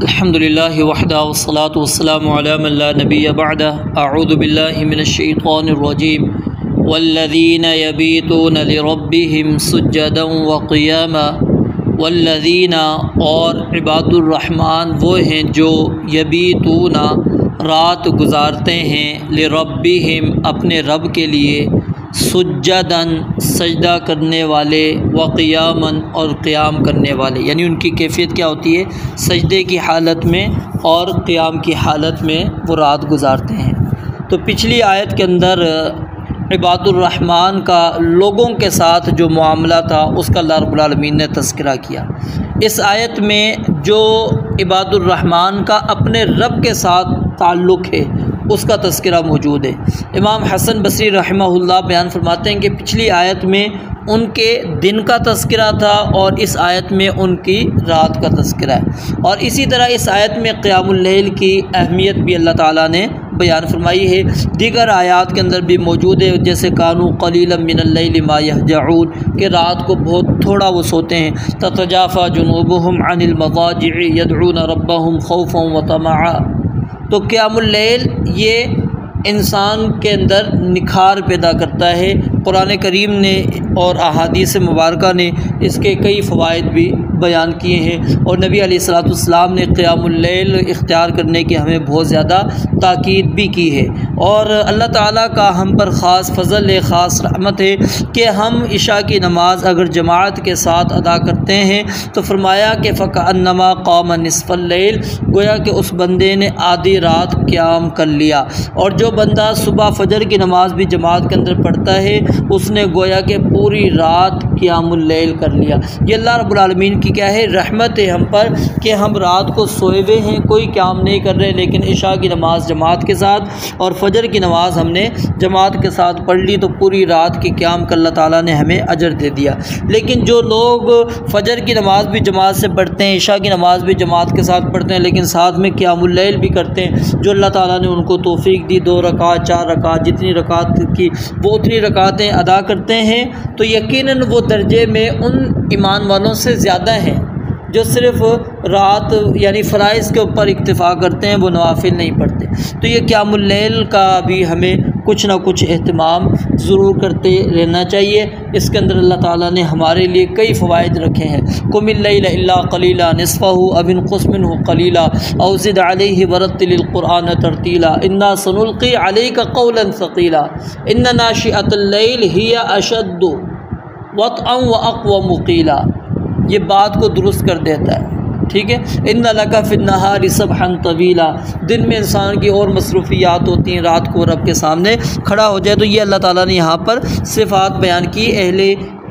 الحمدللہ وحدہ والصلاۃ والسلام علی من لا نبی بعدہ اعوذ باللہ من الشیطان الرجیم والذین یبیتون لربہم سجدا وقیاما والذین اور عباد الرحمن وہ ہیں جو یبیتون رات گزارتے ہیں لربہم اپنے رب کے لیے سجداً سجدہ کرنے والے وقیاماً اور قیام کرنے والے، یعنی ان کی کیفیت کیا ہوتی ہے؟ سجدے کی حالت میں اور قیام کی حالت میں وہ رات گزارتے ہیں۔ تو پچھلی آیت کے اندر عباد الرحمن کا لوگوں کے ساتھ جو معاملہ تھا اس کا اللہ رب العالمین نے تذکرہ کیا۔ اس آیت میں جو عباد الرحمن کا اپنے رب کے ساتھ تعلق ہے اس کا تذکرہ موجود ہے۔ امام حسن بصری رحمہ اللہ بیان فرماتے ہیں کہ پچھلی آیت میں ان کے دن کا تذکرہ تھا اور اس آیت میں ان کی رات کا تذکرہ ہے، اور اسی طرح اس آیت میں قیام اللیل کی اہمیت بھی اللہ تعالیٰ نے بیان فرمائی ہے۔ دیگر آیات کے اندر بھی موجود ہے، جیسے کانوا قلیلا من اللیل ما یہجعون، کہ رات کو بہت تھوڑا وہ سوتے ہیں۔ تتجافی جنوبہم عن المضاجع یدعون ربہم خوفا وطمعا۔ تو قیام اللیل یہ انسان کے اندر نکھار پیدا کرتا ہے۔ قرآن کریم نے اور احادیث مبارکہ نے اس کے کئی فوائد بھی بیان کیے ہیں، اور نبی علیہ الصلوۃ والسلام نے قیام اللیل اختیار کرنے کی ہمیں بہت زیادہ تاکید بھی کی ہے۔ اور اللہ تعالیٰ کا ہم پر خاص فضل ہے، خاص رحمت ہے کہ ہم عشاء کی نماز اگر جماعت کے ساتھ ادا کرتے ہیں تو فرمایا کہ فکأنما قام نصف اللیل، گویا کہ اس بندے نے آدھی رات قیام کر لیا۔ اور جو بندہ صبح فجر کی نماز بھی جماعت کے اندر پڑھتا ہے اس نے گویا کہ پوری رات قیام اللیل کر لیا۔ یہ اللہ رب العالمین کی کیا ہے؟ رحمت ہے ہم پر کہ ہم رات کو سوئے ہوئے ہیں، کوئی قیام نہیں کر رہے، لیکن عشاء کی نماز جماعت کے ساتھ اور فجر کی نماز ہم نے جماعت کے ساتھ پڑھ لی تو پوری رات کی قیام کا اللہ تعالیٰ نے ہمیں اجر دے دیا۔ لیکن جو لوگ فجر کی نماز بھی جماعت سے پڑھتے ہیں، عشاء کی نماز بھی جماعت کے ساتھ پڑھتے ہیں، لیکن ساتھ میں قیام اللیل بھی کرتے ہیں، جو اللہ تعالیٰ نے ان کو توفیق دی، 2 رکعت 4 رکعت جتنی رکعت کی وہ اتنی رکعتیں ادا کرتے ہیں، تو یقیناً وہ درجے میں ان ایمان والوں سے زیادہ ہیں جو صرف رات یعنی فرائض کے اوپر اکتفا کرتے ہیں، وہ نوافل نہیں پڑھتے۔ تو یہ قیام اللیل کا بھی ہمیں کچھ نہ کچھ اہتمام ضرور کرتے رہنا چاہیے۔ اس کے اندر اللہ تعالیٰ نے ہمارے لیے کئی فوائد رکھے ہیں۔ قم اللیل الا قلیلا نصفہ او انقص منہ قلیلا او زد علیہ ورتل القرآن ترتیلا انا سنلقی علیک قولا ثقیلا ان ناشئۃ اللیل ہی اشد وطئا واقوم قیلا۔ یہ بات کو درست کر دیتا ہے، ٹھیک ہے۔ ان لک فی النہار سبحا طویلا، دن میں انسان کی اور مصروفیات ہوتی ہیں، رات کو رب کے سامنے کھڑا ہو جائے۔ تو یہ اللہ تعالیٰ نے یہاں پر صفات بیان کی اہل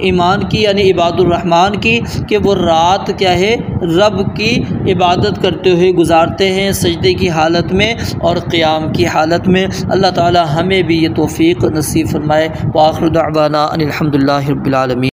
ایمان کی، یعنی عباد الرحمن کی، کہ وہ رات کیا ہے؟ رب کی عبادت کرتے ہوئے گزارتے ہیں، سجدے کی حالت میں اور قیام کی حالت میں۔ اللہ تعالیٰ ہمیں بھی یہ توفیق نصیب فرمائے۔ وآخر دعوانا ان الحمد للہ رب العالمین۔